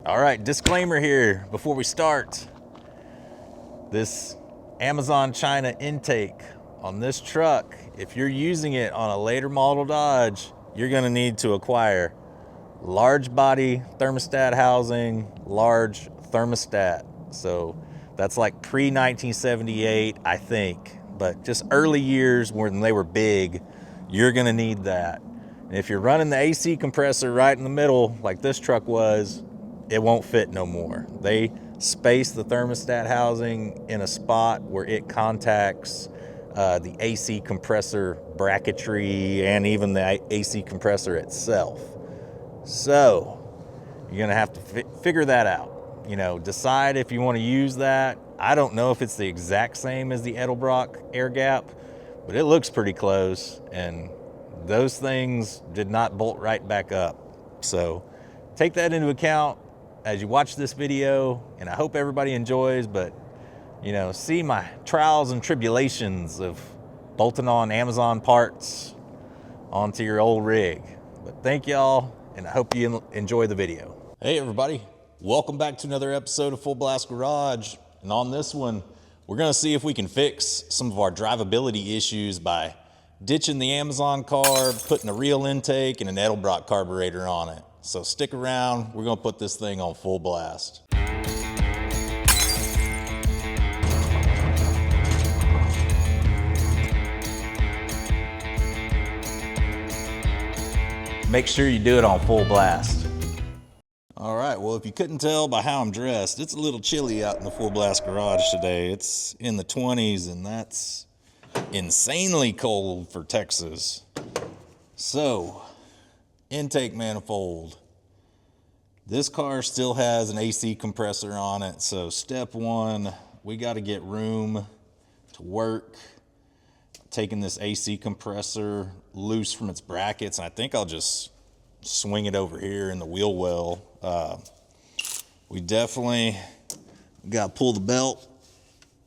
All right, disclaimer here before we start. This Amazon China intake on this truck, if you're using it on a later model Dodge, you're gonna need to acquire large body thermostat housing, large thermostat. So that's like pre-1978, I think, but just early years when they were big, you're gonna need that. And if you're running the AC compressor right in the middle, like this truck was, it won't fit no more. They space the thermostat housing in a spot where it contacts the AC compressor bracketry and even the AC compressor itself. So you're gonna have to figure that out. You know, decide if you want to use that. I don't know if it's the exact same as the Edelbrock air gap, but it looks pretty close, and those things did not bolt right back up. So take that into account as you watch this video, and I hope everybody enjoys, but you know, see my trials and tribulations of bolting on Amazon parts onto your old rig. But thank y'all, and I hope you enjoy the video. Hey everybody, welcome back to another episode of Full Blast Garage. And on this one, we're gonna see if we can fix some of our drivability issues by ditching the Amazon carb, putting a real intake and an Edelbrock carburetor on it. So stick around, we're gonna put this thing on full blast. Make sure you do it on full blast. All right, well, if you couldn't tell by how I'm dressed, it's a little chilly out in the Full Blast Garage today. It's in the 20s, and that's insanely cold for Texas. So, intake manifold. This car still has an AC compressor on it, so step one, we got to get room to work. Taking this AC compressor loose from its brackets, and I think I'll just swing it over here in the wheel well. We definitely got to pull the belt.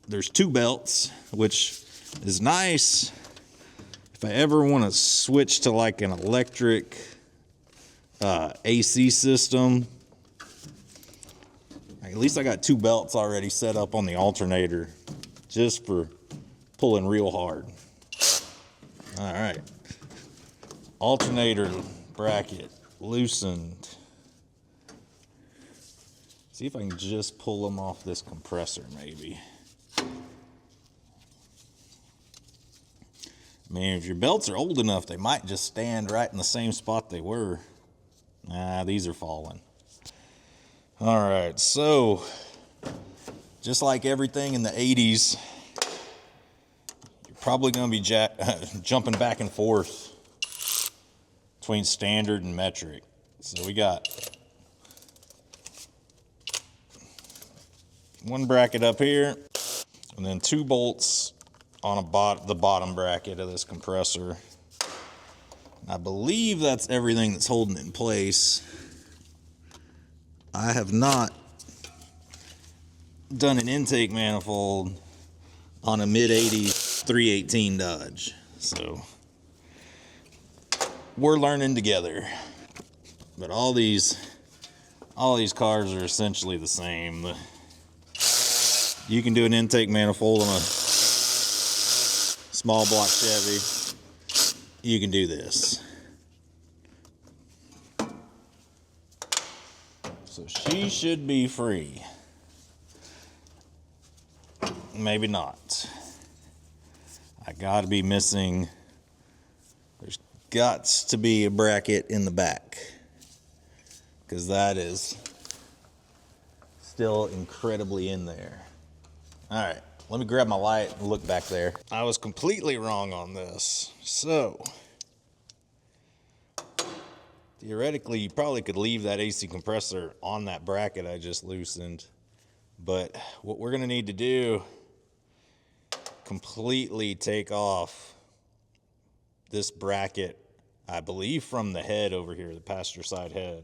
There's two belts, which is nice if I ever want to switch to like an electric AC system. At least I got two belts already set up on the alternator just for pulling real hard. All right, alternator bracket loosened. See if I can just pull them off this compressor maybe. I mean, if your belts are old enough, they might just stand right in the same spot they were. Nah, these are falling. All right, so just like everything in the 80s, you're probably going to be jumping back and forth between standard and metric. So we got one bracket up here, and then two bolts on the bottom bracket of this compressor. I believe that's everything that's holding it in place. I have not done an intake manifold on a mid-80s 318 Dodge, so we're learning together. But all these cars are essentially the same. You can do an intake manifold on a small block Chevy. You can do this. So she should be free. Maybe not. I gotta be missing. There's got to be a bracket in the back, because that is still incredibly in there. All right, let me grab my light and look back there. I was completely wrong on this. So, theoretically, you probably could leave that AC compressor on that bracket I just loosened. But what we're gonna need to do, completely take off this bracket, I believe from the head over here, the passenger side head.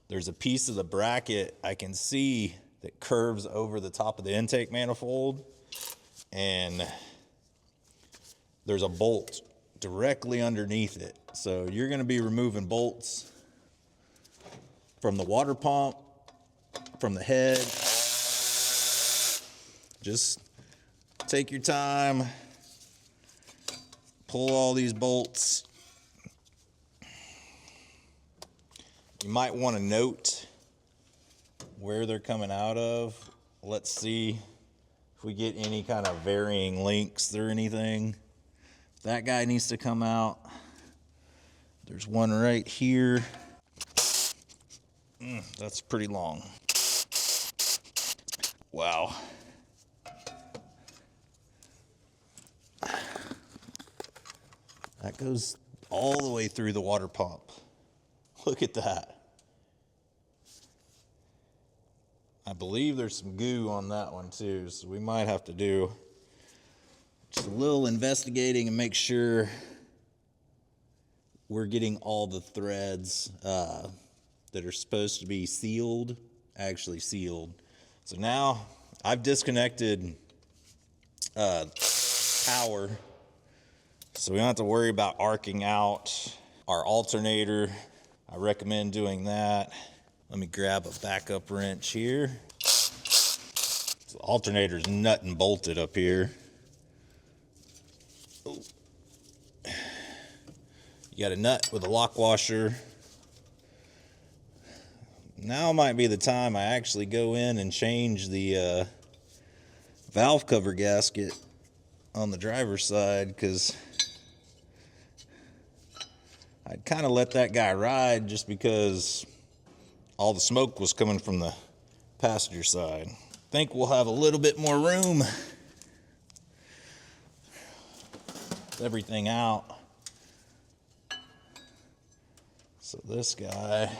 There's a piece of the bracket I can see that curves over the top of the intake manifold, and there's a bolt directly underneath it. So you're going to be removing bolts from the water pump from the head. Just take your time, pull all these bolts. You might want to note where they're coming out of. Let's see if we get any kind of varying lengths or anything. That guy needs to come out. There's one right here. That's pretty long. Wow. That goes all the way through the water pump. Look at that. I believe there's some goo on that one too, so we might have to do just a little investigating and make sure we're getting all the threads that are supposed to be sealed, actually sealed. So now I've disconnected power, so we don't have to worry about arcing out our alternator. I recommend doing that. Let me grab a backup wrench here. So the alternator's nut and bolted up here. Oh. You got a nut with a lock washer. Now might be the time I actually go in and change the valve cover gasket on the driver's side, because I'd kind of let that guy ride just because all the smoke was coming from the passenger side. Think we'll have a little bit more room. Everything out. So this guy,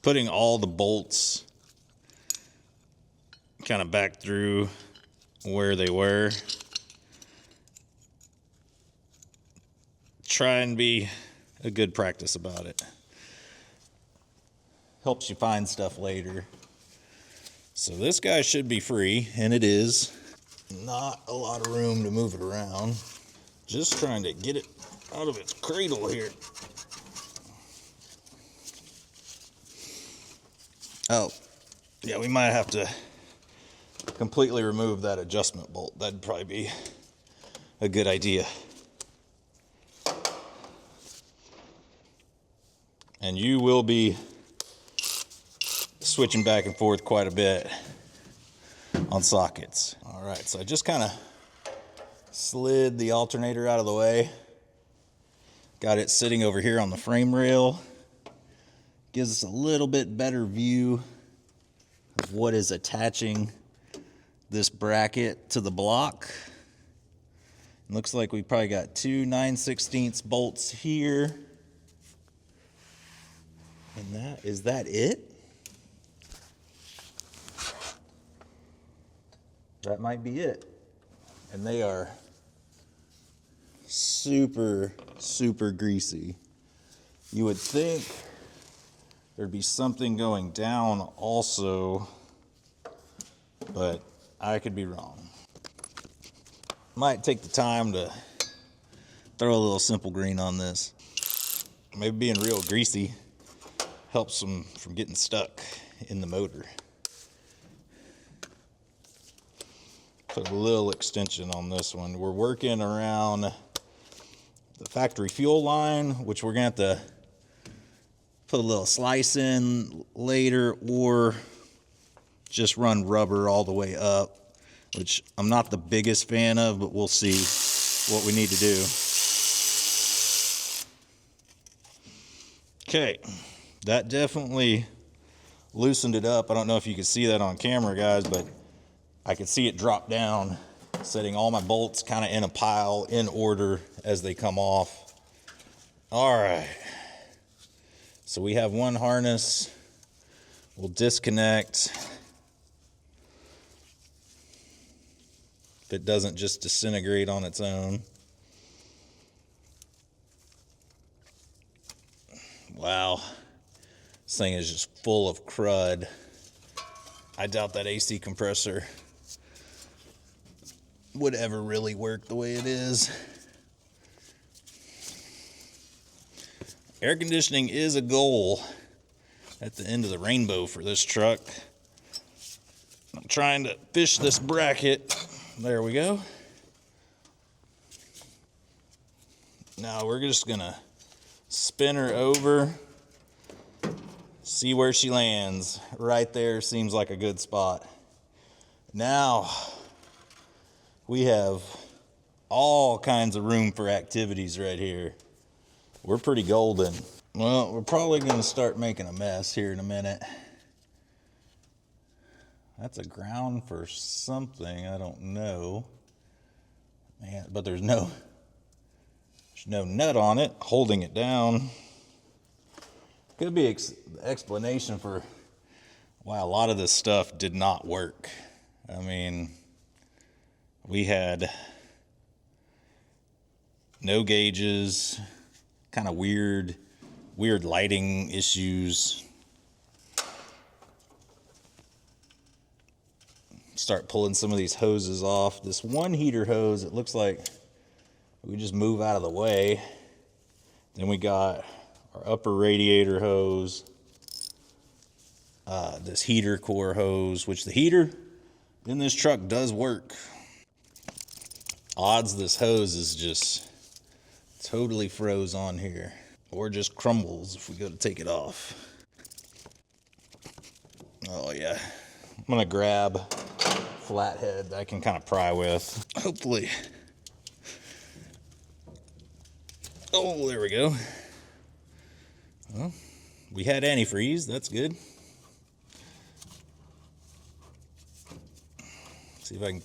putting all the bolts kind of back through where they were. Try and be a good practice about it. Helps you find stuff later. So this guy should be free, and it is. Not a lot of room to move it around. Just trying to get it out of its cradle here. Oh, yeah, we might have to completely remove that adjustment bolt. That'd probably be a good idea. And you will be switching back and forth quite a bit on sockets. All right, so I just kind of slid the alternator out of the way. Got it sitting over here on the frame rail. Gives us a little bit better view of what is attaching this bracket to the block. It looks like we probably got two 9/16 bolts here. And is that it? That might be it. And they are super, super greasy. You would think there'd be something going down also, but I could be wrong. Might take the time to throw a little simple green on this. Maybe being real greasy helps them from getting stuck in the motor. Put a little extension on this one. We're working around the factory fuel line, which we're going to have to put a little slice in later, or just run rubber all the way up, which I'm not the biggest fan of, but we'll see what we need to do. Okay, that definitely loosened it up. I don't know if you can see that on camera, guys, but I could see it drop down, setting all my bolts kind of in a pile in order as they come off. All right. So we have one harness. We'll disconnect. If it doesn't just disintegrate on its own. Wow. This thing is just full of crud. I doubt that AC compressor would ever really work the way it is. Air conditioning is a goal at the end of the rainbow for this truck. I'm trying to fish this bracket. There we go. Now we're just gonna spin her over, see where she lands. Right there seems like a good spot. Now we have all kinds of room for activities right here. We're pretty golden. Well, we're probably gonna start making a mess here in a minute. That's a ground for something, I don't know. Man, but there's no nut on it holding it down. Could be explanation for why a lot of this stuff did not work. I mean, we had no gauges, kind of weird lighting issues. Start pulling some of these hoses off. This one heater hose, it looks like we just move out of the way. Then we got our upper radiator hose, this heater core hose, which the heater in this truck does work. Odds this hose is just totally froze on here, or just crumbles if we go to take it off. Oh yeah, I'm gonna grab flathead that I can kind of pry with, hopefully. Oh, there we go. Well, we had antifreeze, that's good. See if I can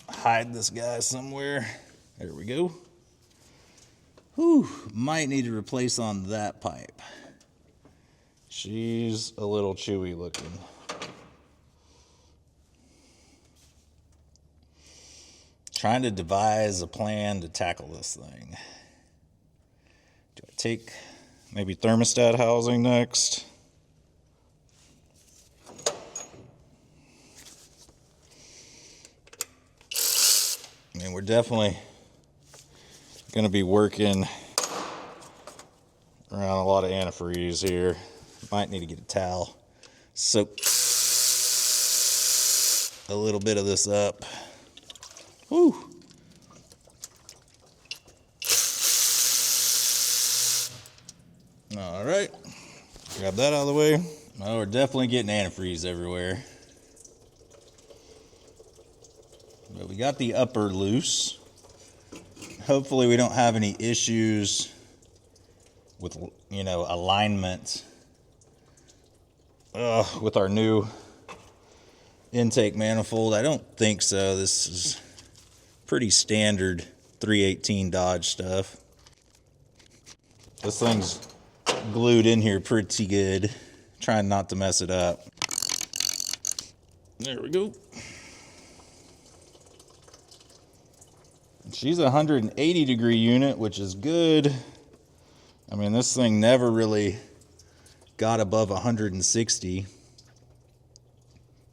hide this guy somewhere. There we go. Whew, might need to replace on that pipe. She's a little chewy looking. Trying to devise a plan to tackle this thing. Do I take maybe thermostat housing next? I mean, we're definitely going to be working around a lot of antifreeze here. Might need to get a towel. Soak a little bit of this up. Woo! All right, grab that out of the way. Oh, we're definitely getting antifreeze everywhere. But we got the upper loose. Hopefully we don't have any issues with, alignment with our new intake manifold. I don't think so. This is pretty standard 318 Dodge stuff. This thing's glued in here pretty good. Trying not to mess it up. There we go. She's a 180 degree unit, which is good. I mean, this thing never really got above 160.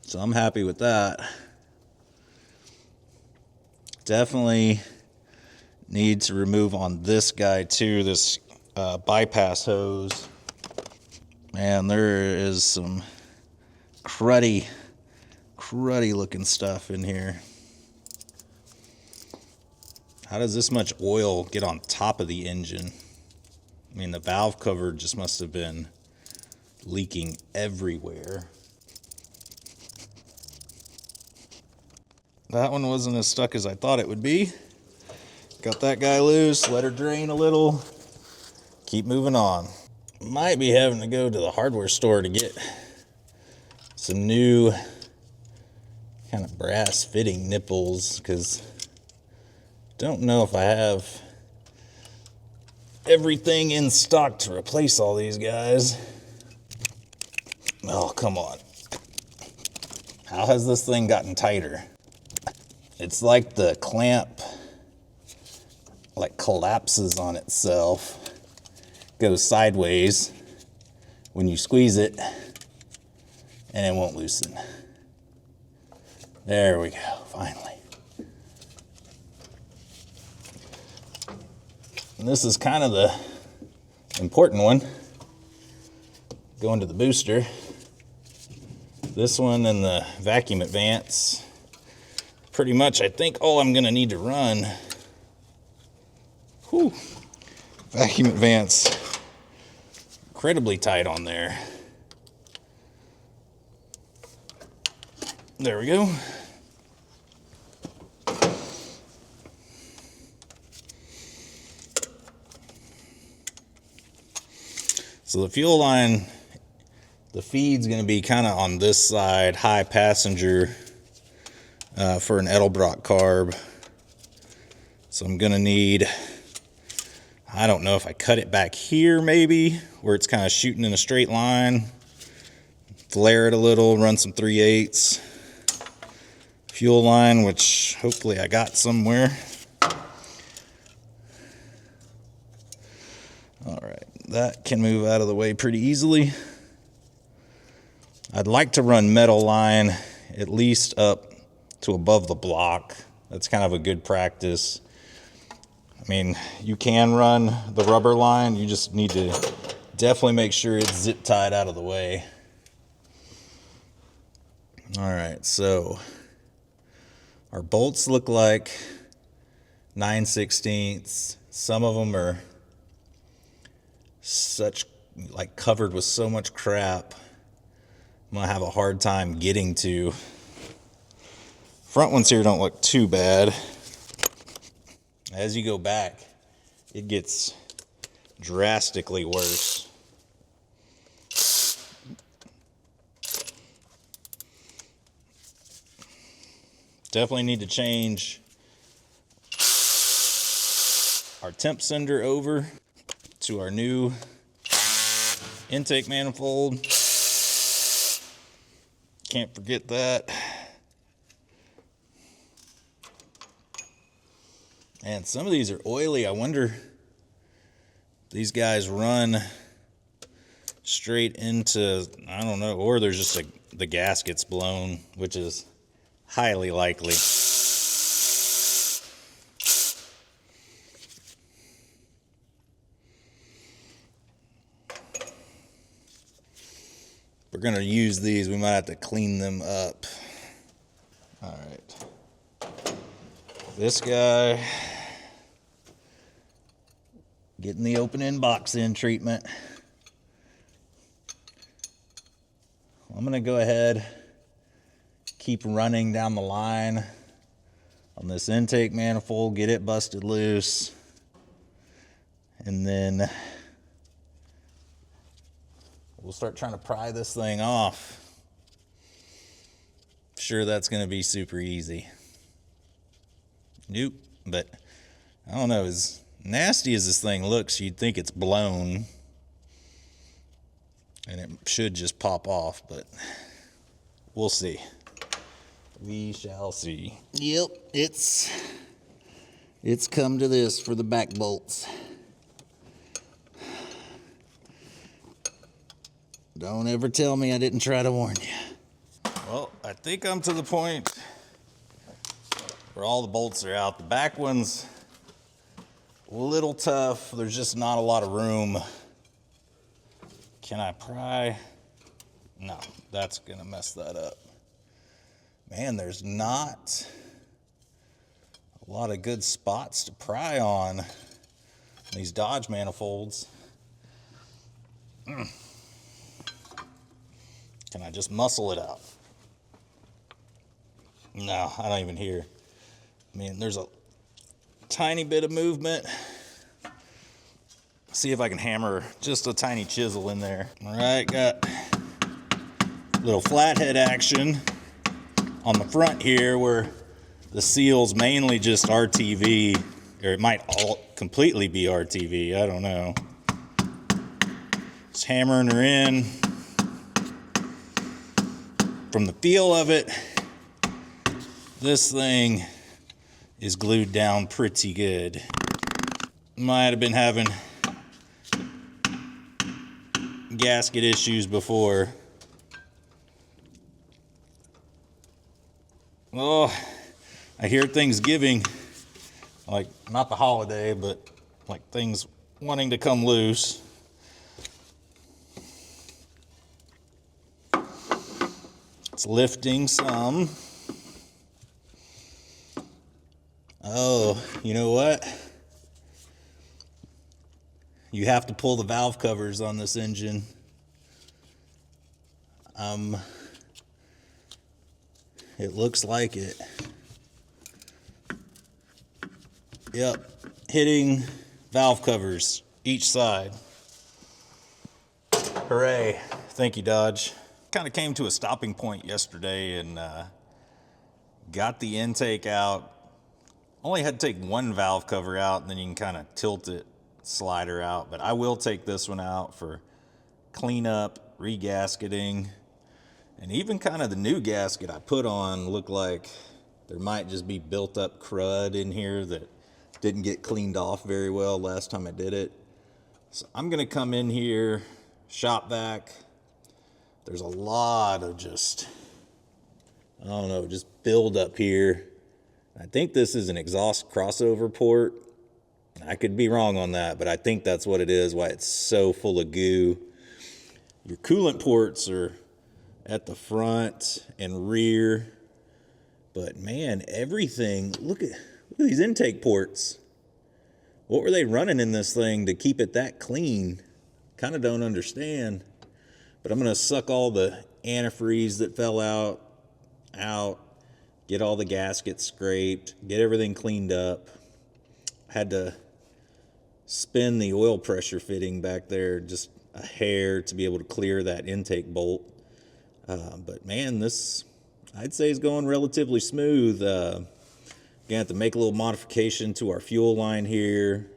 So I'm happy with that. Definitely need to remove on this guy too, this bypass hose. Man, there is some cruddy looking stuff in here. How does this much oil get on top of the engine? I mean, the valve cover just must have been leaking everywhere. That one wasn't as stuck as I thought it would be. Got that guy loose, let her drain a little, keep moving on. Might be having to go to the hardware store to get some new kind of brass fitting nipples, because don't know if I have everything in stock to replace all these guys. Oh, come on. How has this thing gotten tighter? It's like the clamp collapses on itself, goes sideways when you squeeze it, and it won't loosen. There we go, finally. And this is kind of important one, going to the booster. This one and the vacuum advance, pretty much I think all I'm gonna need to run. Whew. Vacuum advance, incredibly tight on there. There we go. So the fuel line, the feed's going to be kind of on this side, high passenger, for an Edelbrock carb. So I'm going to need, I don't know if I cut it back here maybe, where it's kind of shooting in a straight line. Flare it a little, run some 3/8 fuel line, which hopefully I got somewhere. All right, that can move out of the way pretty easily. I'd like to run metal line at least up to above the block. That's kind of a good practice. I mean, you can run the rubber line, you just need to definitely make sure it's zip tied out of the way. All right, so our bolts look like 9/16. Some of them are like covered with so much crap, I'm gonna have a hard time getting to. Front ones here don't look too bad. As you go back, it gets drastically worse. Definitely need to change our temp sender over to our new intake manifold. Can't forget that. And some of these are oily. I wonder if these guys run straight into, I don't know, or there's just the gasket's blown, which is highly likely. We're gonna use these, we might have to clean them up. All right. This guy, getting the open end box in treatment. I'm gonna go ahead, keep running down the line on this intake manifold, get it busted loose, and then we'll start trying to pry this thing off. Sure, that's gonna be super easy. Nope, but I don't know, as nasty as this thing looks, you'd think it's blown and it should just pop off, but we'll see. We shall see. Yep, it's come to this for the back bolts. Don't ever tell me I didn't try to warn you. Well, I think I'm to the point where all the bolts are out. The back one's a little tough. There's just not a lot of room. Can I pry? No, that's gonna mess that up. Man, there's not a lot of good spots to pry on these Dodge manifolds. Can I just muscle it out? No, I don't even hear. I mean, there's a tiny bit of movement. See if I can hammer just a tiny chisel in there. All right, got a little flathead action on the front here where the seal's mainly just RTV, or it might all completely be RTV, I don't know. Just hammering her in. From the feel of it, this thing is glued down pretty good. Might have been having gasket issues before. Oh, I hear things giving, like not the holiday, but like things wanting to come loose. It's lifting some. Oh, you know what? You have to pull the valve covers on this engine. It looks like it. Yep, hitting valve covers each side. Hooray. Thank you, Dodge. Kind of came to a stopping point yesterday and got the intake out. Only had to take one valve cover out, and then you can kind of tilt it, slide her out. But I will take this one out for cleanup, regasketing, and even kind of the new gasket I put on looked like there might just be built up crud in here that didn't get cleaned off very well last time I did it. So I'm gonna come in here, shop vac. There's a lot of just, I don't know, just build up here. I think this is an exhaust crossover port. I could be wrong on that, but I think that's what it is, why it's so full of goo. Your coolant ports are at the front and rear, but man, everything, look at these intake ports. What were they running in this thing to keep it that clean? Kind of don't understand. But I'm gonna suck all the antifreeze that fell out, get all the gaskets scraped, get everything cleaned up. Had to spin the oil pressure fitting back there just a hair to be able to clear that intake bolt. But man, this, I'd say, is going relatively smooth. Gonna have to make a little modification to our fuel line here,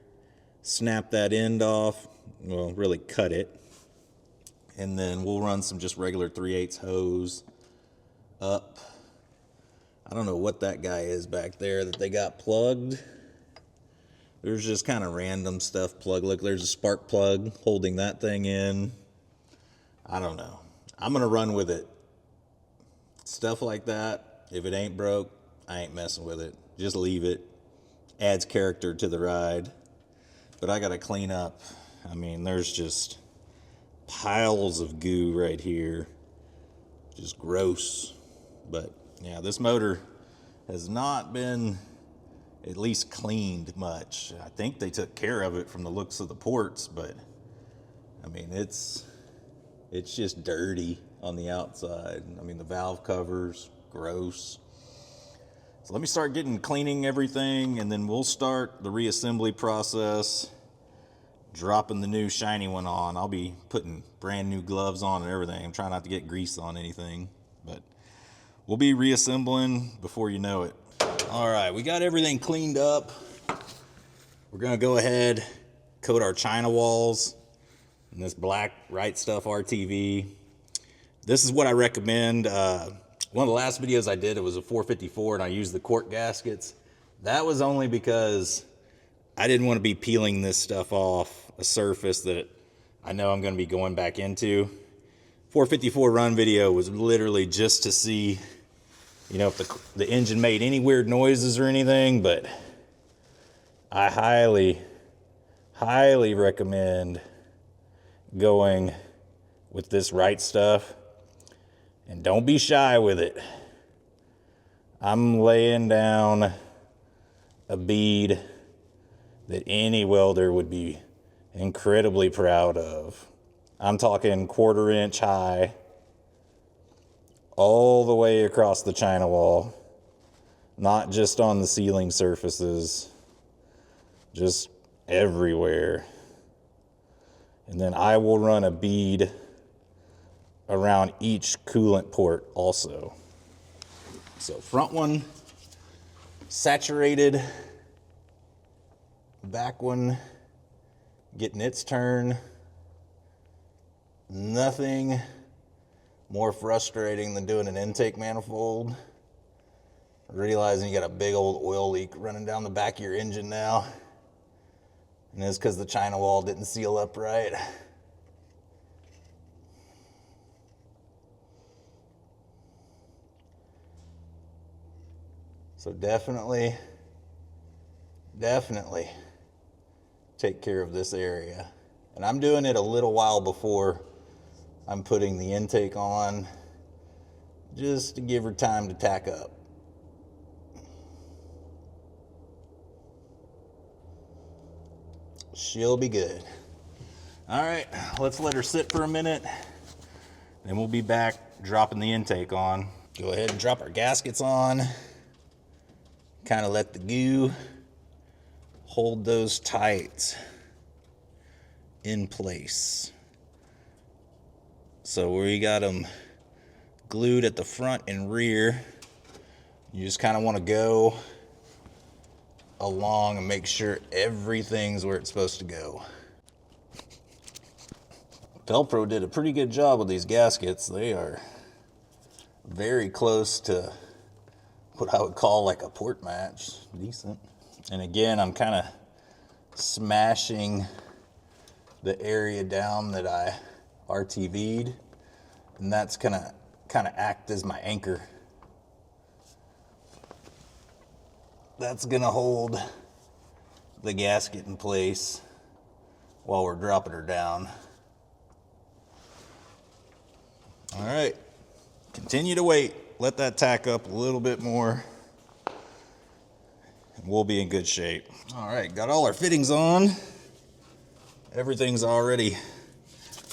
snap that end off, well, really cut it. And then we'll run some just regular 3/8 hose up. I don't know what that guy is back there that they got plugged. There's just kind of random stuff plugged. Look, there's a spark plug holding that thing in. I don't know. I'm gonna run with it. Stuff like that, if it ain't broke, I ain't messing with it. Just leave it. Adds character to the ride. But I gotta clean up. I mean, there's just piles of goo right here. Just gross. But yeah, this motor has not been at least cleaned much. I think they took care of it from the looks of the ports, but I mean, it's just dirty on the outside. I mean, the valve covers, gross. So let me start cleaning everything, and then we'll start the reassembly process, dropping the new shiny one on. I'll be putting brand new gloves on and everything. I'm trying not to get grease on anything, but we'll be reassembling before you know it. All right, we got everything cleaned up. We're gonna go ahead, coat our China walls in this black Right Stuff RTV. This is what I recommend. One of the last videos I did, it was a 454 and I used the cork gaskets. That was only because I didn't want to be peeling this stuff off a surface that I know I'm going to be going back into. 454 run video was literally just to see, you know, if the engine made any weird noises or anything, but I highly, highly recommend going with this Right Stuff. And don't be shy with it. I'm laying down a bead that any welder would be incredibly proud of. I'm talking 1/4 inch high, all the way across the China wall, not just on the ceiling surfaces, just everywhere. And then I will run a bead around each coolant port also. So front one saturated, back one getting its turn. Nothing more frustrating than doing an intake manifold, realizing you got a big old oil leak running down the back of your engine now, and it's because the China wall didn't seal up right. So definitely take care of this area. And I'm doing it a little while before I'm putting the intake on, just to give her time to tack up. She'll be good. All right, let's let her sit for a minute, then we'll be back dropping the intake on. Go ahead and drop our gaskets on. Kind of let the goo hold those tight in place. So where you got them glued at the front and rear, you just kind of want to go along and make sure everything's where it's supposed to go. Velcro did a pretty good job with these gaskets. They are very close to what I would call like a port match. Decent. And again, I'm kind of smashing the area down that I RTV'd, and that's gonna kind of act as my anchor. That's gonna hold the gasket in place while we're dropping her down. All right, continue to wait. Let that tack up a little bit more, and we'll be in good shape. All right, got all our fittings on. Everything's already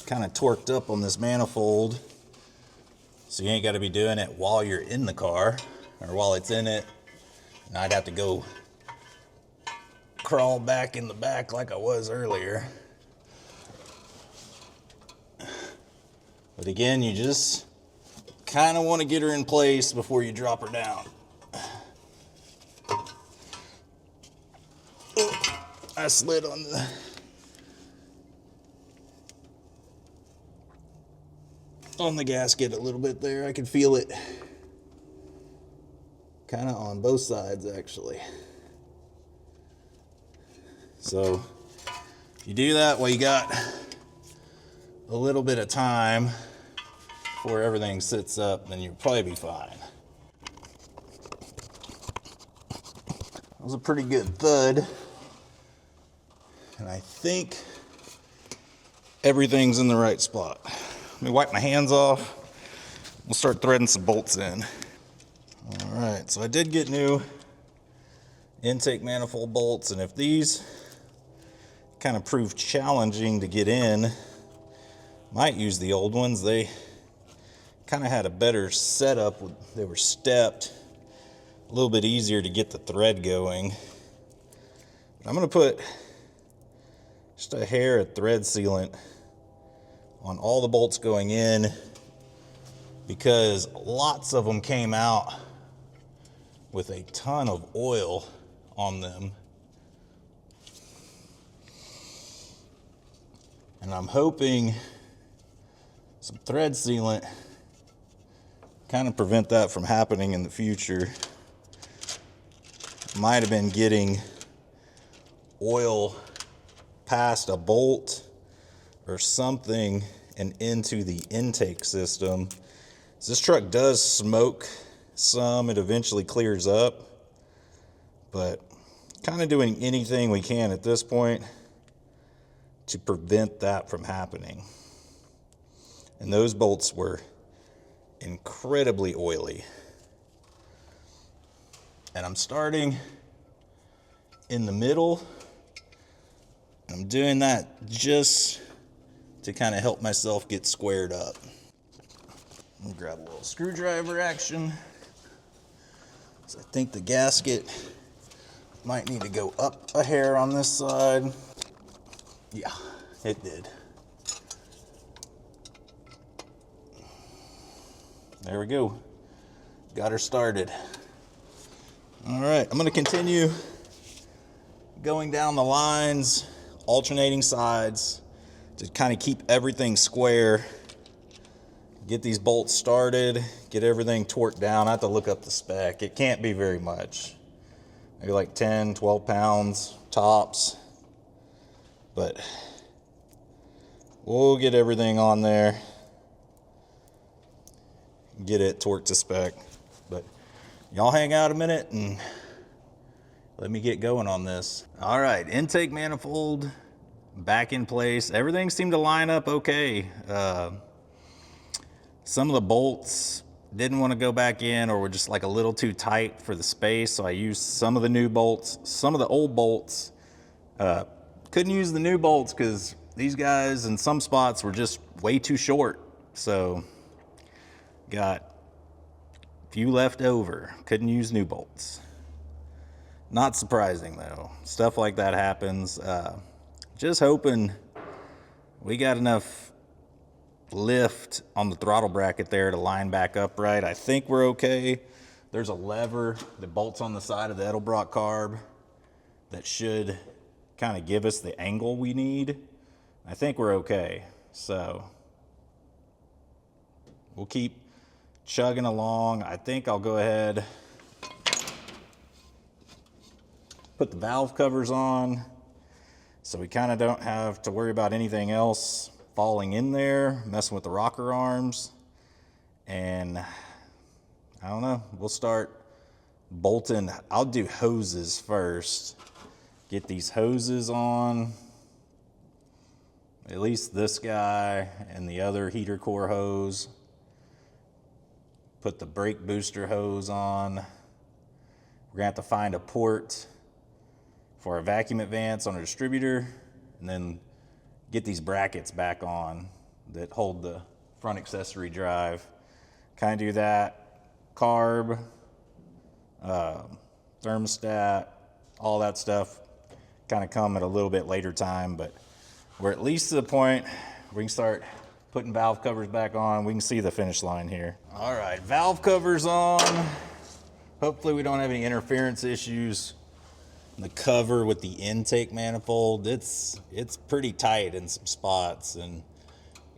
kind of torqued up on this manifold, so you ain't got to be doing it while you're in the car or while it's in it. And I'd have to go crawl back in the back like I was earlier. But again, you just kind of want to get her in place before you drop her down. Oh, I slid on the gasket a little bit there. I can feel it kind of on both sides actually. So if you do that while you got a little bit of time before everything sits up, then you'll probably be fine. That was a pretty good thud, and I think everything's in the right spot. Let me wipe my hands off. We'll start threading some bolts in. All right, so I did get new intake manifold bolts, and if these kind of prove challenging to get in, might use the old ones. They kind of had a better setup. They were stepped, a little bit easier to get the thread going. I'm going to put just a hair of thread sealant on all the bolts going in, because lots of them came out with a ton of oil on them. And I'm hoping some thread sealant kind of prevent that from happening in the future. Might have been getting oil past a bolt or something and into the intake system. This truck does smoke some. It eventually clears up, but kind of doing anything we can at this point to prevent that from happening. And those bolts were incredibly oily. And I'm starting in the middle. I'm doing that just to kind of help myself get squared up. Let me grab a little screwdriver action. So I think the gasket might need to go up a hair on this side. Yeah, it did. There we go. Got her started. All right, I'm going to continue going down the lines, alternating sides to kind of keep everything square. Get these bolts started, get everything torqued down. I have to look up the spec. It can't be very much. Maybe like 10, 12 pounds tops. But we'll get everything on there. Get it torqued to spec. But y'all hang out a minute and let me get going on this. All right, intake manifold back in place. Everything seemed to line up okay. Some of the bolts didn't want to go back in, or were just like a little too tight for the space. So I used some of the new bolts, some of the old bolts. Couldn't use the new bolts because these guys in some spots were just way too short. So got a few left over. Couldn't use new bolts. Not surprising though. Stuff like that happens. Just hoping we got enough lift on the throttle bracket there to line back upright. I think we're okay. There's a lever that bolts on the side of the Edelbrock carb that should kind of give us the angle we need. I think we're okay. So we'll keep chugging along. I think I'll go ahead, put the valve covers on so we kind of don't have to worry about anything else falling in there, messing with the rocker arms. And I don't know, we'll start bolting. I'll do hoses first. Get these hoses on, at least this guy and the other heater core hose. Put the brake booster hose on. We're gonna have to find a port for our vacuum advance on our distributor, and then get these brackets back on that hold the front accessory drive. Kind of do that. Carb, thermostat, all that stuff kind of come at a little bit later time, but we're at least to the point we can start putting valve covers back on. We can see the finish line here. All right, valve covers on. Hopefully we don't have any interference issues. The cover with the intake manifold, it's pretty tight in some spots, and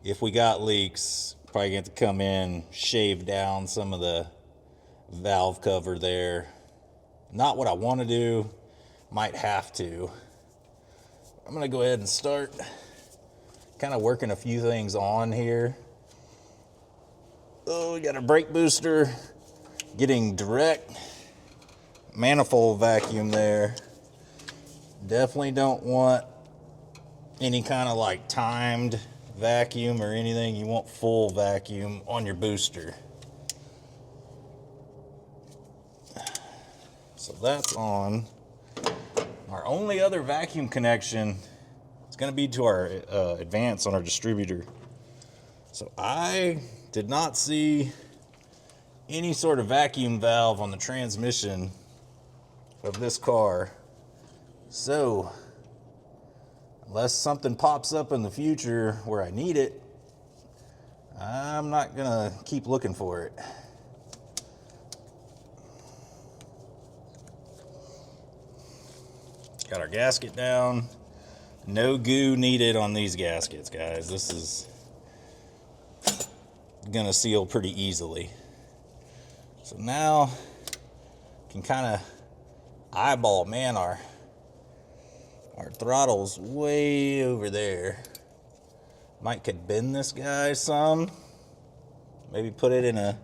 if we got leaks, probably gonna have to come in, shave down some of the valve cover there. Not what I want to do, might have to. I'm gonna go ahead and start kind of working a few things on here. Oh, we got a brake booster, getting direct manifold vacuum there. Definitely don't want any kind of like timed vacuum or anything. You want full vacuum on your booster. So that's on. Our only other vacuum connection is going to be to our advance on our distributor. So I did not see any sort of vacuum valve on the transmission of this car. So unless something pops up in the future where I need it, I'm not gonna keep looking for it. Got our gasket down. No goo needed on these gaskets, guys. This is gonna seal pretty easily. So now can kind of eyeball, man, our throttle's way over there. Might could bend this guy some, maybe put it in a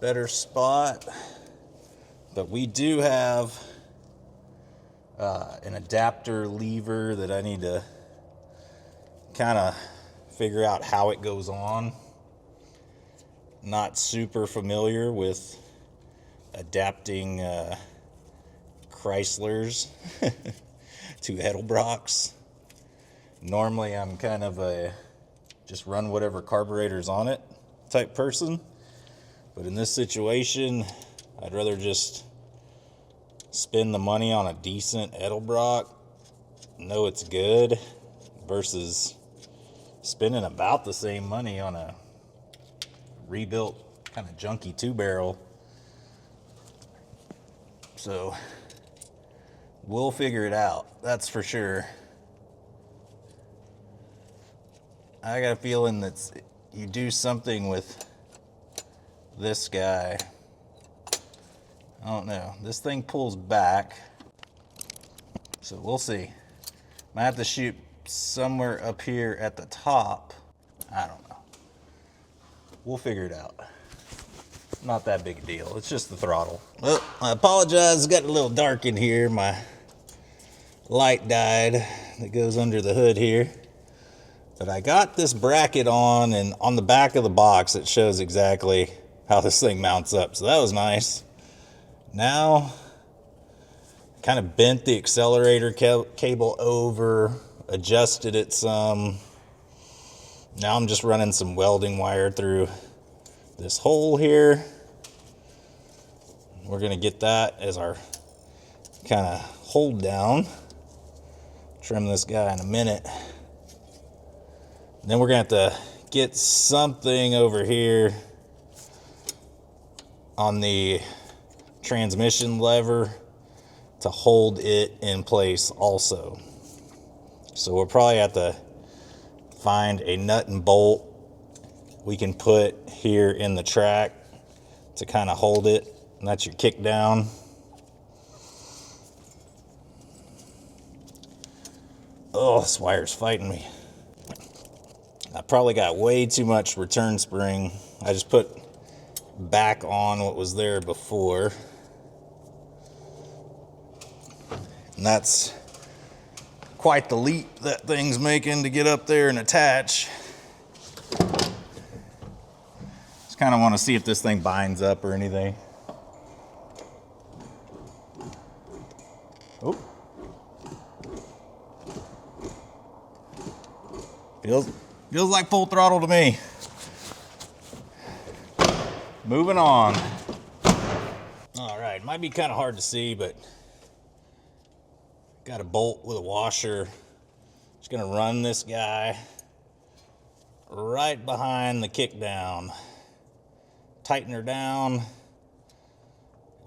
better spot. But we do have an adapter lever that I need to kind of figure out how it goes on. Not super familiar with adapting Chryslers to Edelbrocks. Normally I'm kind of a just run whatever carburetor's on it type person, but in this situation I'd rather just spend the money on a decent Edelbrock, know it's good, versus spending about the same money on a rebuilt kind of junky 2-barrel. So we'll figure it out, that's for sure. I got a feeling that you do something with this guy. I don't know. This thing pulls back, so we'll see. Might have to shoot somewhere up here at the top. I don't know. We'll figure it out. Not that big a deal. It's just the throttle. Well, I apologize. It's got a little dark in here. My light died that goes under the hood here. But I got this bracket on, and on the back of the box it shows exactly how this thing mounts up. So that was nice. Now, kind of bent the accelerator cable over, adjusted it some. Now I'm just running some welding wire through this hole here. We're gonna get that as our kind of hold down. Trim this guy in a minute. Then we're gonna have to get something over here on the transmission lever to hold it in place also. So we'll probably have to find a nut and bolt we can put here in the track to kind of hold it. And that's your kickdown. Oh, this wire's fighting me. I probably got way too much return spring. I just put back on what was there before. And that's quite the leap that thing's making to get up there and attach. Just kind of want to see if this thing binds up or anything. Oh. Feels like full throttle to me. Moving on. All right, might be kind of hard to see, but got a bolt with a washer. Just gonna run this guy right behind the kickdown. Tighten her down.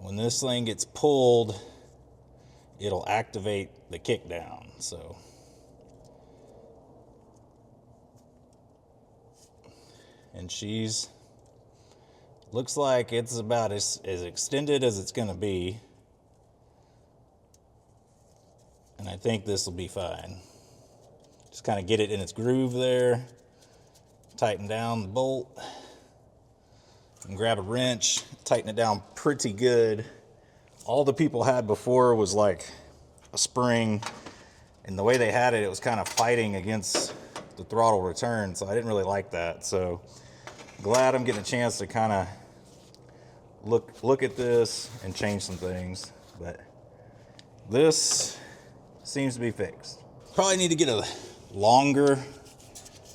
When this thing gets pulled, it'll activate the kickdown. So, and she's looks like it's about as extended as it's gonna be. And I think this will be fine. Just kind of get it in its groove there. Tighten down the bolt. And grab a wrench, tighten it down pretty good. All the people had before was like a spring. And the way they had it, it was kind of fighting against the throttle return. So I didn't really like that. So glad I'm getting a chance to kind of look at this and change some things. But this seems to be fixed. Probably need to get a longer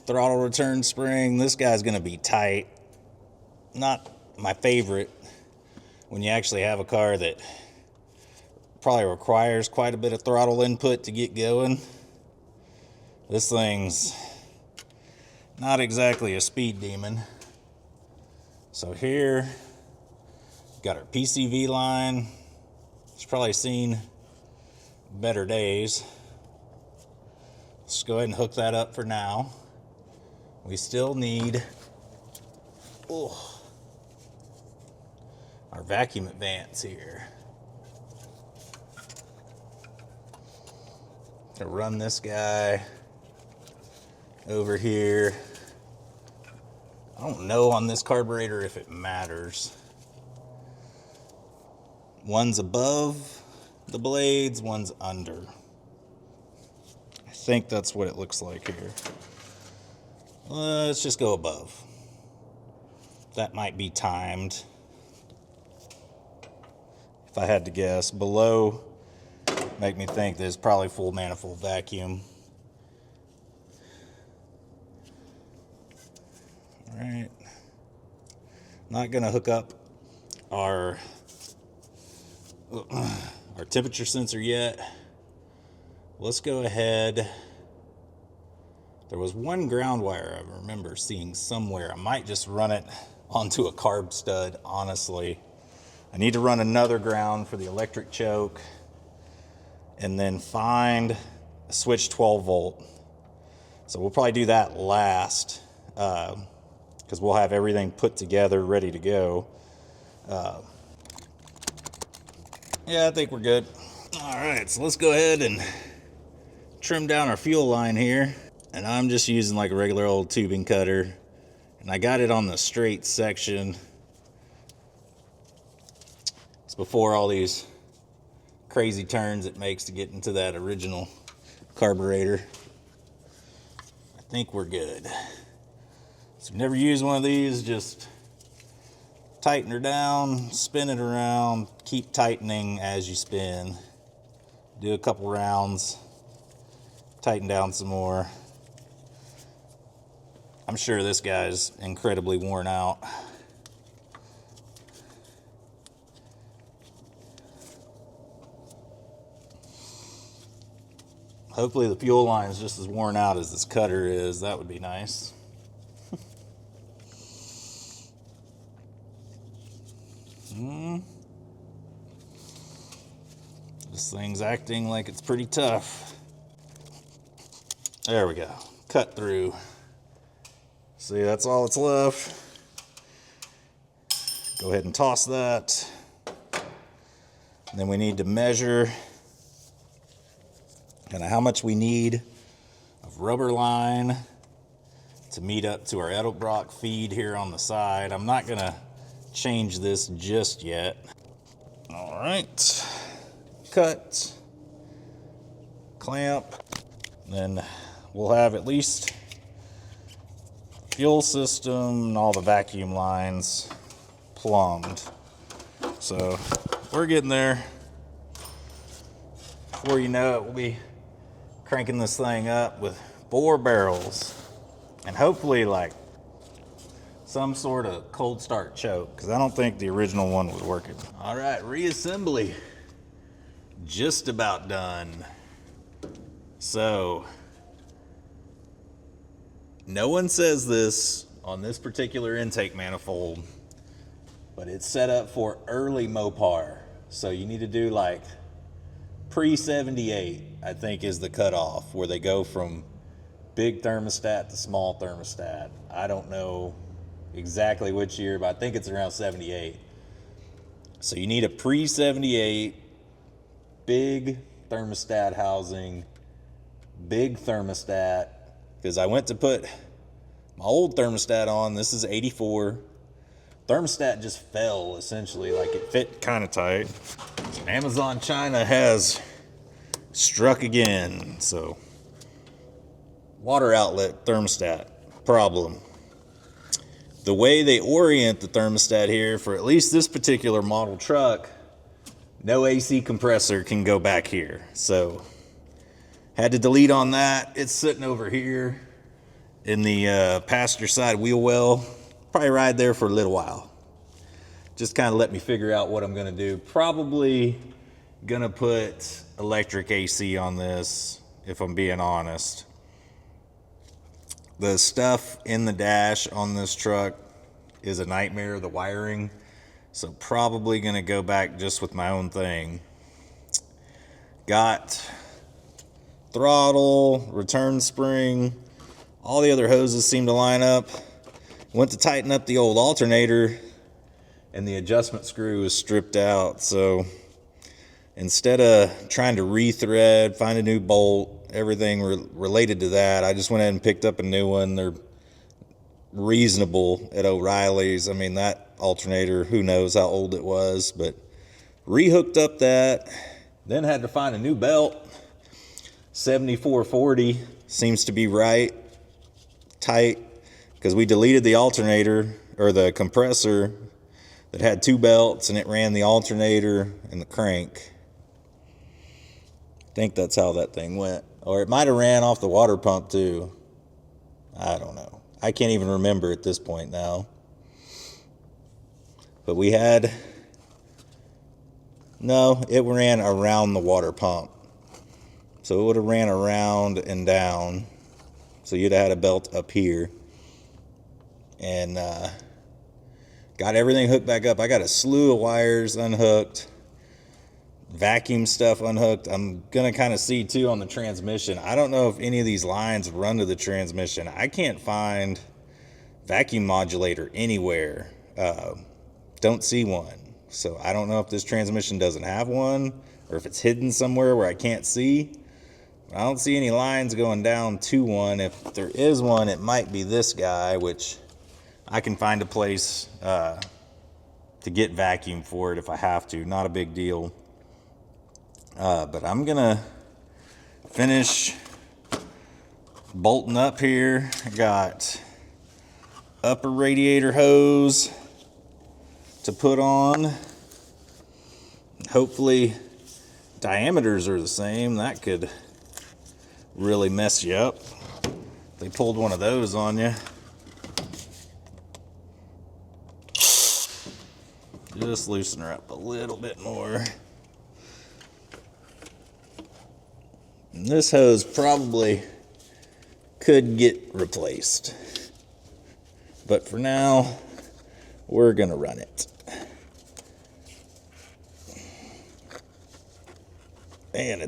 throttle return spring. This guy's gonna be tight. Not my favorite when you actually have a car that probably requires quite a bit of throttle input to get going. This thing's not exactly a speed demon. So here, got our PCV line. It's probably seen better days. Let's go ahead and hook that up for now. We still need our vacuum advance here. To run this guy over here. I don't know on this carburetor if it matters. One's above the blades, one's under. I think that's what it looks like here. Let's just go above. That might be timed. If I had to guess, below make me think there's probably full manifold vacuum. All right. Not gonna hook up our temperature sensor yet. Let's go ahead. There was one ground wire I remember seeing somewhere. I might just run it onto a carb stud, honestly. I need to run another ground for the electric choke and then find a switch 12 volt. So we'll probably do that last because we'll have everything put together, ready to go. Yeah, I think we're good. All right, so let's go ahead and trim down our fuel line here. And I'm just using like a regular old tubing cutter. And I got it on the straight section. It's before all these crazy turns it makes to get into that original carburetor. I think we're good. So if you've never used one of these, just tighten her down, spin it around, keep tightening as you spin. Do a couple rounds, tighten down some more. I'm sure this guy's incredibly worn out. Hopefully the fuel line is just as worn out as this cutter is. That would be nice. This thing's acting like it's pretty tough. There we go. Cut through. See, that's all that's left. Go ahead and toss that. And then we need to measure kind of how much we need of rubber line to meet up to our Edelbrock feed here on the side. I'm not gonna change this just yet. All right, cut, clamp, then we'll have at least fuel system and all the vacuum lines plumbed. So we're getting there. Before you know it, we'll be cranking this thing up with 4 barrels and hopefully like some sort of cold start choke, because I don't think the original one was working. All right, reassembly just about done. So no one says this on this particular intake manifold, but it's set up for early Mopar. So you need to do like pre-78, I think is the cutoff, where they go from big thermostat to small thermostat. I don't know exactly which year, but I think it's around 78. So you need a pre-78 big thermostat housing, big thermostat, because I went to put my old thermostat on. This is 84. Thermostat just fell, essentially, like it fit kind of tight. Amazon China has struck again. So water outlet thermostat problem. The way they orient the thermostat here for at least this particular model truck, no AC compressor can go back here. So had to delete on that. It's sitting over here in the passenger side wheel well. Probably ride there for a little while. Just kind of let me figure out what I'm gonna do. Probably gonna put electric AC on this, if I'm being honest. The stuff in the dash on this truck is a nightmare, the wiring. So probably gonna go back just with my own thing. Got throttle, return spring, all the other hoses seem to line up. Went to tighten up the old alternator and the adjustment screw is stripped out. So instead of trying to rethread, find a new bolt, everything related to that, I just went ahead and picked up a new one. They're reasonable at O'Reilly's. I mean, that alternator, who knows how old it was, but rehooked up that, then had to find a new belt. 7440 seems to be right, tight, because we deleted the alternator, or the compressor that had 2 belts, and it ran the alternator and the crank. I think that's how that thing went. Or it might have ran off the water pump too. I don't know. I can't even remember at this point now. But we had, no, it ran around the water pump. So it would have ran around and down. So you'd have had a belt up here. And got everything hooked back up. I got a slew of wires unhooked. Vacuum stuff unhooked. I'm gonna kind of see too on the transmission. I don't know if any of these lines run to the transmission. I can't find vacuum modulator anywhere. Don't see one. So I don't know if this transmission doesn't have one or if it's hidden somewhere where I can't see. I don't see any lines going down to one. If there is one, it might be this guy, which I can find a place to get vacuum for it if I have to. Not a big deal. But I'm gonna finish bolting up here. I got upper radiator hose to put on. Hopefully diameters are the same. That could really mess you up. They pulled one of those on you. Just loosen her up a little bit more. And this hose probably could get replaced. But for now, we're gonna run it. Man,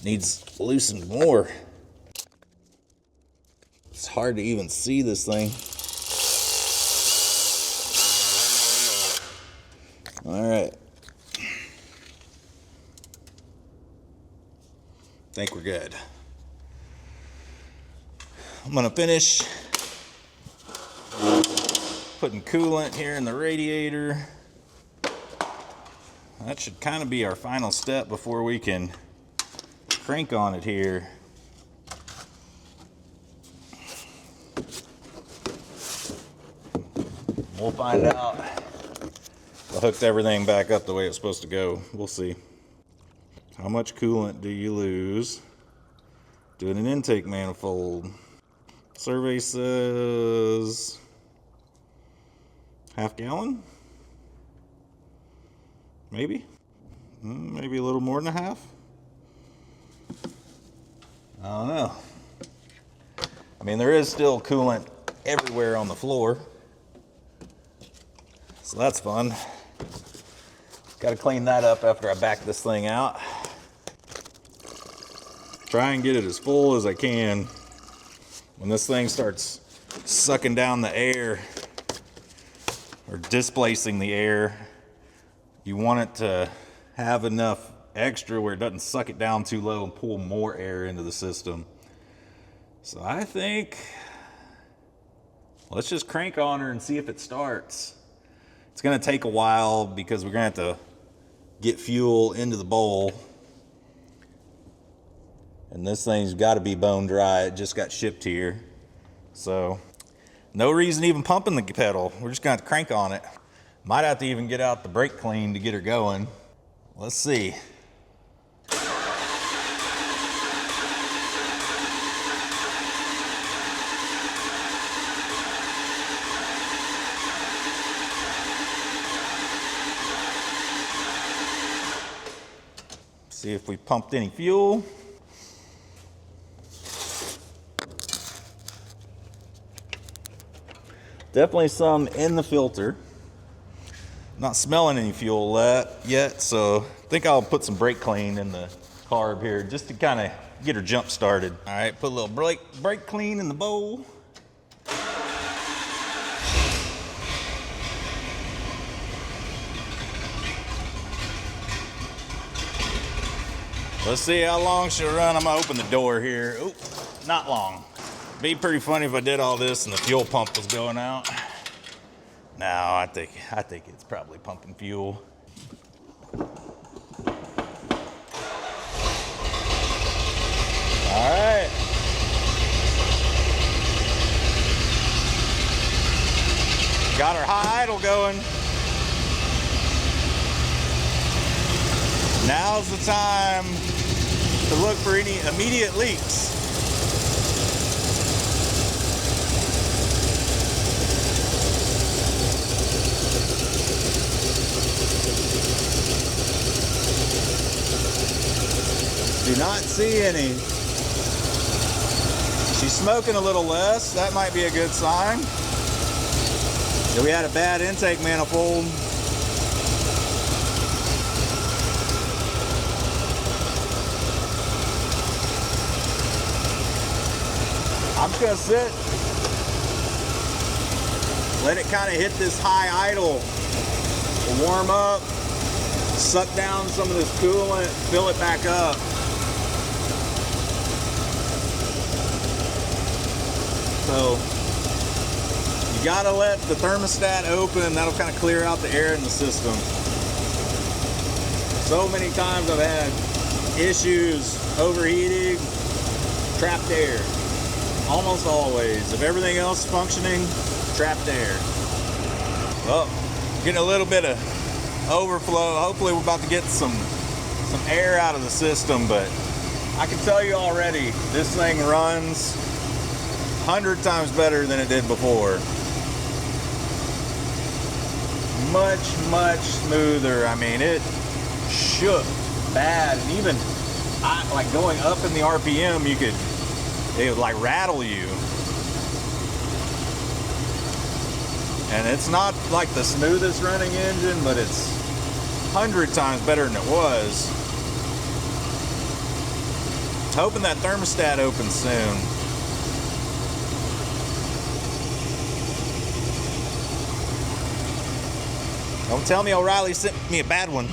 needs loosened more. It's hard to even see this thing. All right. I think we're good. I'm gonna finish putting coolant here in the radiator. That should kind of be our final step before we can crank on it here. We'll find out. I hooked everything back up the way it's supposed to go. We'll see. How much coolant do you lose doing an intake manifold? Survey says half gallon? Maybe a little more than a half. I don't know. I mean, there is still coolant everywhere on the floor, so that's fun. Got to clean that up after I back this thing out. Try and get it as full as I can. When this thing starts sucking down the air or displacing the air, you want it to have enough extra where it doesn't suck it down too low and pull more air into the system. So I think let's just crank on her and see if it starts. It's gonna take a while because we're gonna have to get fuel into the bowl. And this thing's gotta be bone dry. It just got shipped here. So no reason even pumping the pedal. We're just gonna have to crank on it. Might have to even get out the brake clean to get her going. Let's see. See if we pumped any fuel. Definitely some in the filter. Not smelling any fuel yet, so I think I'll put some brake clean in the carb here just to kind of get her jump started. All right, put a little brake clean in the bowl. Let's see how long she'll run. I'm gonna open the door here. Oop, not long. Be pretty funny if I did all this and the fuel pump was going out. No, I think it's probably pumping fuel. All right. Got our high idle going. Now's the time to look for any immediate leaks. Do not see any. She's smoking a little less. That might be a good sign that we had a bad intake manifold. I'm just gonna sit, let it kind of hit this high idle, warm up, suck down some of this coolant, fill it back up. So you gotta let the thermostat open. That'll kind of clear out the air in the system. So many times I've had issues overheating, trapped air. Almost always. If everything else is functioning, trapped air. Well, Getting a little bit of overflow. Hopefully we're about to get some air out of the system, but I can tell you already, this thing runs 100 times better than it did before. Much smoother. I mean, it shook bad, and even like going up in the RPM, it would like rattle you. And it's not like the smoothest running engine, but it's 100 times better than it was. Hoping that thermostat opens soon. Don't tell me O'Reilly sent me a bad one.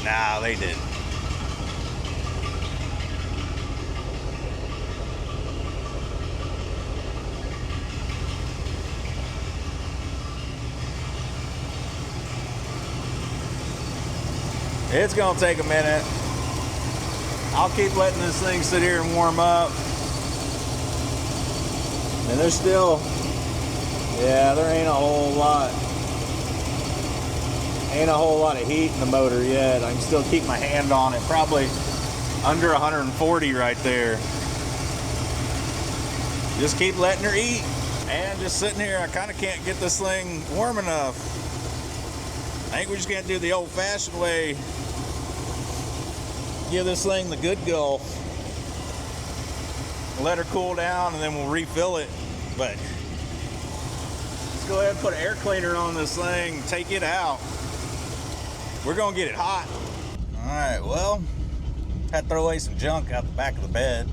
Nah, they did. It's gonna take a minute. I'll keep letting this thing sit here and warm up. And there's still, yeah, there ain't a whole lot. Ain't a whole lot of heat in the motor yet. I can still keep my hand on it. Probably under 140 right there. Just keep letting her eat. And just sitting here, I kind of can't get this thing warm enough. I think we just can't do the old-fashioned way. Give this thing the good go. Let her cool down and then we'll refill it. But let's go ahead and put an air cleaner on this thing, take it out. We're gonna get it hot. All right, well, had to throw away some junk out the back of the bed.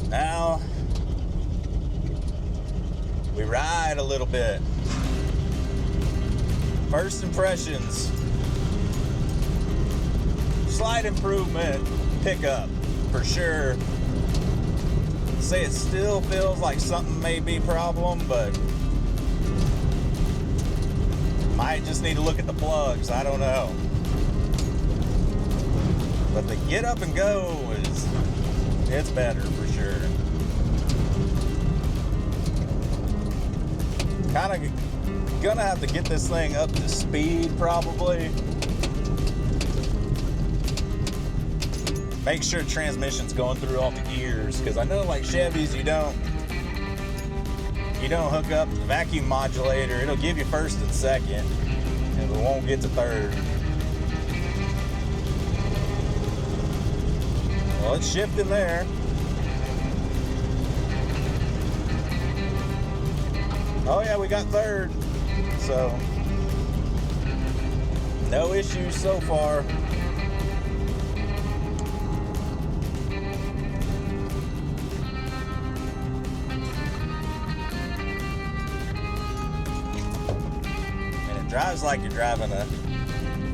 Now, we ride a little bit. First impressions. Slight improvement, pickup, for sure. Say it still feels like something may be a problem, but might just need to look at the plugs, I don't know. But the get up and go it's better for sure. Kind of gonna have to get this thing up to speed probably. Make sure transmission's going through all the gears, because I know like Chevys you don't hook up the vacuum modulator. It'll give you first and second, and it won't get to third. Well, it's shifting there. Oh yeah, we got third, so no issues so far. Drives like you're driving a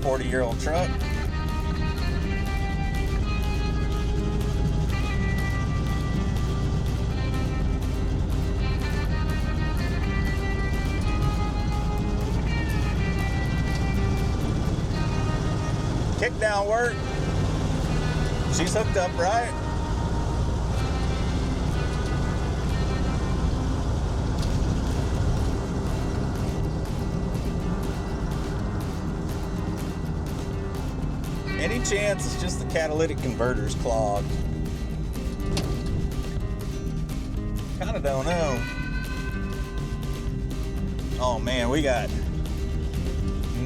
40-year-old truck. Kickdown work. She's hooked up right. Any chance it's just the catalytic converter's clogged? Kind of don't know. Oh man, we got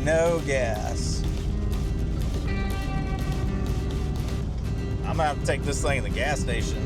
no gas. I'm gonna have to take this thing to the gas station.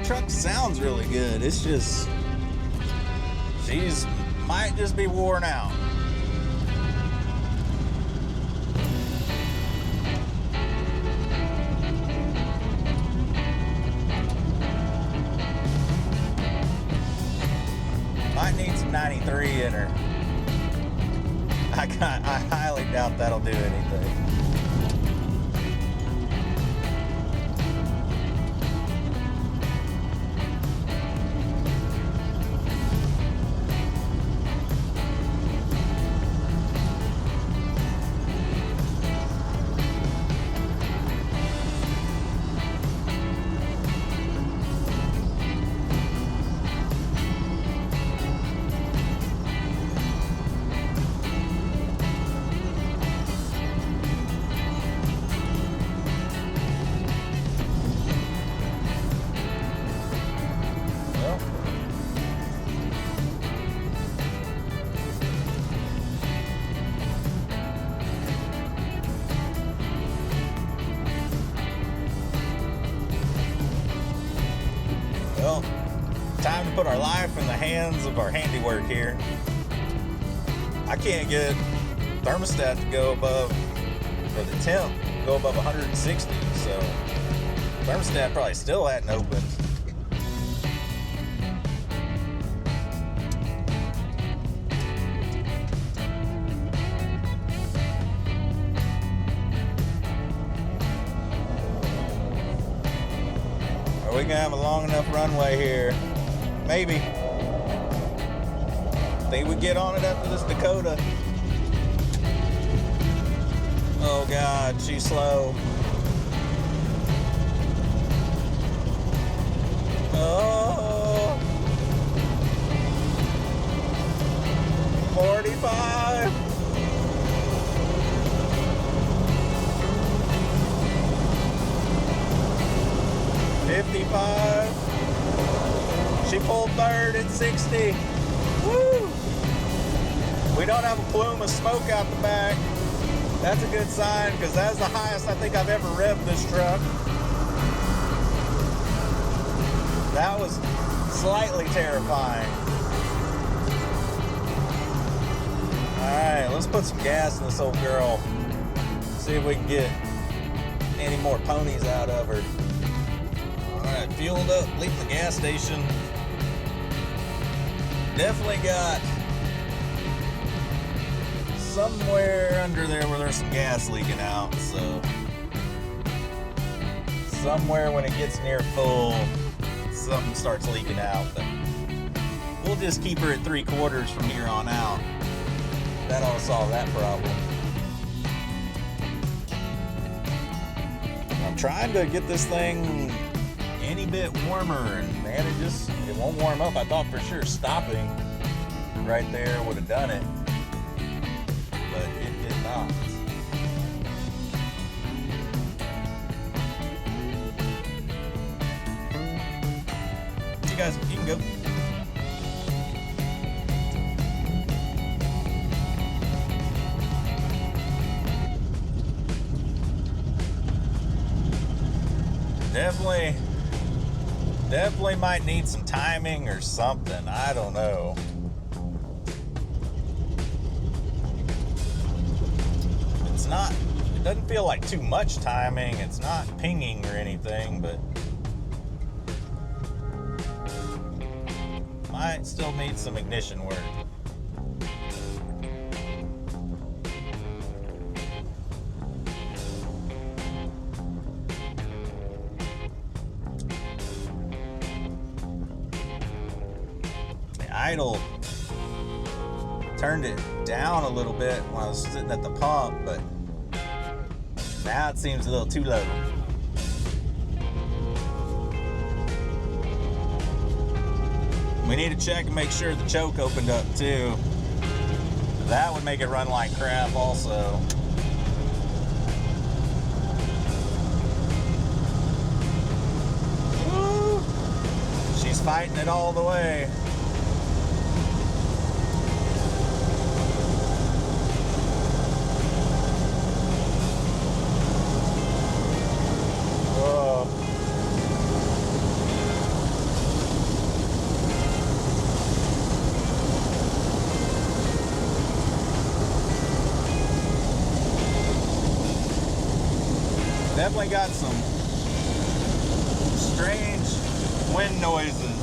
Truck sounds really good. It's just she's might just be worn out. 1.3 in her. I highly doubt that'll do anything. Well, time to put our life in the hands of our handiwork here. I can't get thermostat to go above, or the temp go above 160, so thermostat probably still hadn't opened. Are we gonna have a long enough runway here? Maybe. Think we get on it after this Dakota. Oh God, she's slow. Oh, 45. She pulled third at 60. Woo! We don't have a plume of smoke out the back. That's a good sign, because that's the highest I think I've ever revved this truck. That was slightly terrifying. Alright, let's put some gas in this old girl. See if we can get any more ponies out of her. Alright, fueled up, leaving the gas station. Definitely got somewhere under there where there's some gas leaking out, so somewhere when it gets near full, something starts leaking out, but we'll just keep her at 3/4 from here on out. That ought to solve that problem. I'm trying to get this thing any bit warmer, and man, it won't warm up. I thought for sure stopping right there would have done it, but it did not. You guys, you can go. Definitely might need some timing or something. I don't know. It doesn't feel like too much timing. It's not pinging or anything, but might still need some ignition work. Idle turned it down a little bit when I was sitting at the pump, but now it seems a little too low. We need to check and make sure the choke opened up too. That would make it run like crap also. Woo! She's fighting it all the way. Definitely got some strange wind noises.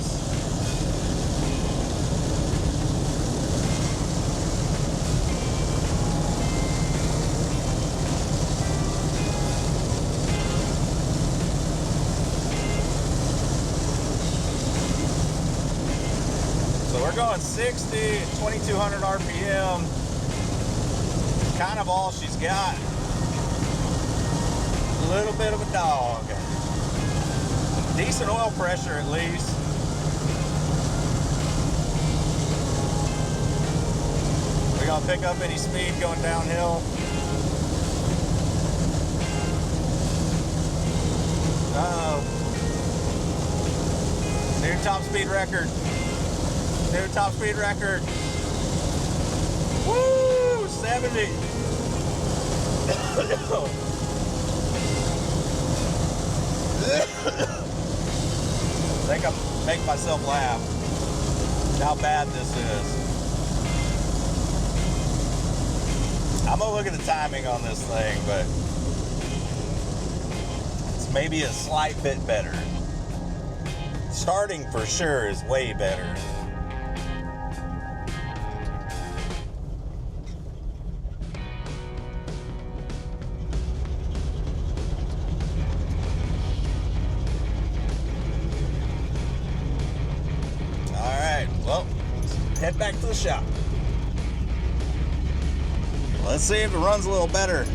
going 60 at 2200 RPM. Kind of all she's got. A little bit of a dog. Decent oil pressure at least. We're gonna pick up any speed going downhill. Uh-oh. New top speed record. New top speed record. Woo! 70. I think I'm making myself laugh. How bad this is. I'm gonna look at the timing on this thing, but it's maybe a slight bit better. Starting for sure is way better. Well, head back to the shop. Let's see if it runs a little better.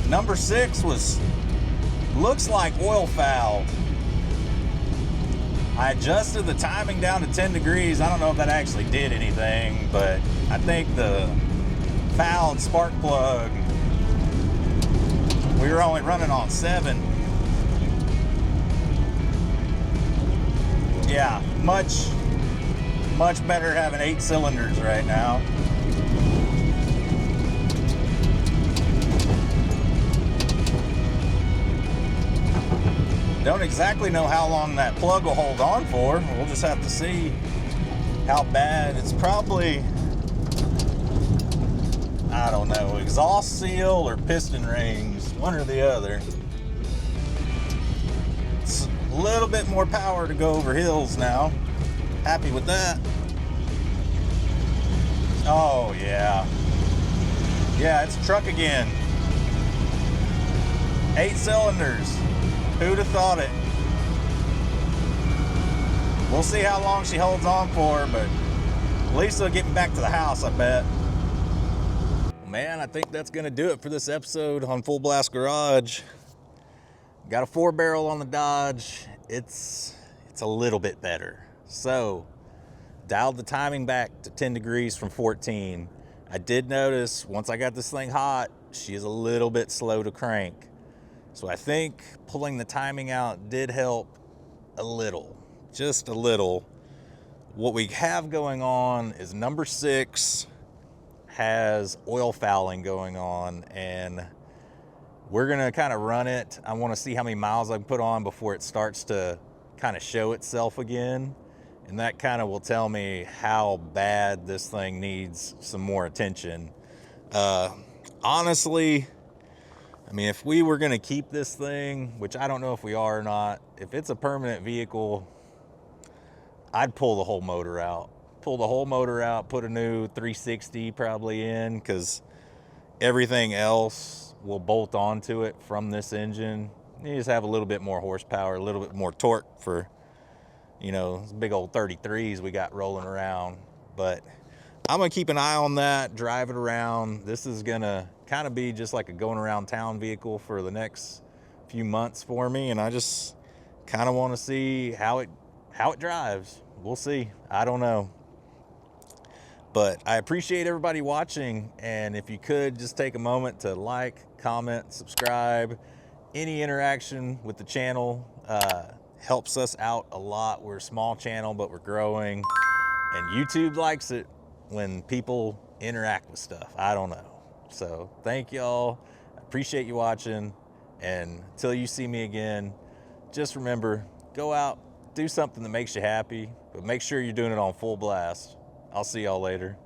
Number 6 looks like oil fouled. I adjusted the timing down to 10 degrees. I don't know if that actually did anything, but I think the fouled spark plug, we were only running on 7. Yeah, much better having 8 cylinders right now. Don't exactly know how long that plug will hold on for. We'll just have to see how bad. It's probably, I don't know, exhaust seal or piston rings, one or the other. It's a little bit more power to go over hills now. Happy with that. Oh yeah. Yeah, it's a truck again. 8 cylinders. Who'd have thought it? We'll see how long she holds on for, but at least it'll get me back to the house, I bet. Well, man, I think that's gonna do it for this episode on Full Blast Garage. Got a 4-barrel on the Dodge. It's a little bit better. So, dialed the timing back to 10 degrees from 14. I did notice once I got this thing hot, she is a little bit slow to crank. So I think pulling the timing out did help a little, just a little. What we have going on is number 6 has oil fouling going on, and we're gonna kind of run it. I wanna see how many miles I can put on before it starts to kind of show itself again. And that kind of will tell me how bad this thing needs some more attention. Honestly, I mean, if we were gonna keep this thing, which I don't know if we are or not, if it's a permanent vehicle, I'd pull the whole motor out. Pull the whole motor out, put a new 360 probably in, because everything else will bolt onto it from this engine. You just have a little bit more horsepower, a little bit more torque for, you know, big old 33s we got rolling around. But I'm gonna keep an eye on that, drive it around. This is gonna kind of be just like a going around town vehicle for the next few months for me, and I just kind of want to see how it drives. We'll see. I don't know. But I appreciate everybody watching, and if you could just take a moment to like, comment, subscribe. Any interaction with the channel helps us out a lot. We're a small channel, but we're growing, and YouTube likes it when people interact with stuff. I don't know. So thank y'all. I appreciate you watching, and until you see me again, just remember, go out, do something that makes you happy, but make sure you're doing it on full blast. I'll see y'all later.